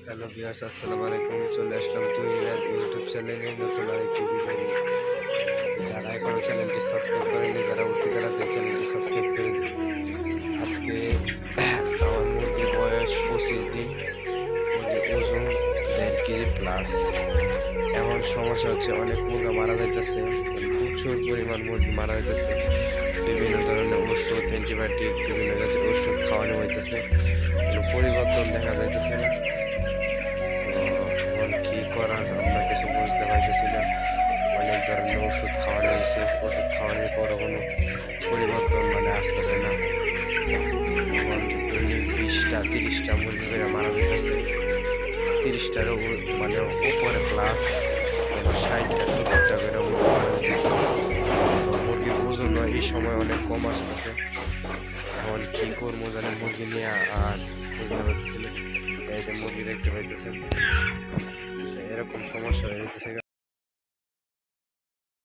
Hello viewers, আসসালামু আলাইকুম। চলে আসলাম তুহিরাজ ইউটিউব চ্যানেলে নতুন আরেকটি ভিডিও নিয়ে। যারা এখনো চ্যানেলটি সাবস্ক্রাইব করেনি, যারা উঠতে তাড়াতাড়ি চ্যানেলটি সাবস্ক্রাইব করে দিন। আজকে আমার মুরগির বয়স 25 দিন, মুরগির ওজন 1.5 কেজি প্লাস। এমন সমস্যা হচ্ছে, অনেক মুরগা মারা যাইতেছে, প্রচুর পরিমাণ মুরগি মারা যাইতেছে। বিভিন্ন ধরনের ওষুধ, অ্যান্টিবায়োটিক, বিভিন্ন জাতের ওষুধ খাওয়ানো হইতেছে, কোনো পরিবর্তন দেখা যাইতেছে না। এখন কি করার আমরা কিছু বুঝতে পারতেছি না। অনেক ধরনের ওষুধ খাওয়ানো হয়েছে, ওষুধ খাওয়ানোর পরও কোনো পরিবর্তন আসতেছে না। এখন 20-30টা মুরগি করে মারা যেতেছে, 30টারও উপরে ক্লাস 60-70টা করে মুরগি মারা যেতেছে। মুরগির ওজন এই সময় অনেক কম আসতেছে। এখন কি করবো জানি মুরগি নিয়ে আর বুঝতে পারতেছি না। এই যে মুরগি দেখতে পাইতেছেন, এরকম সমস্যা হয়ে যেতেছে।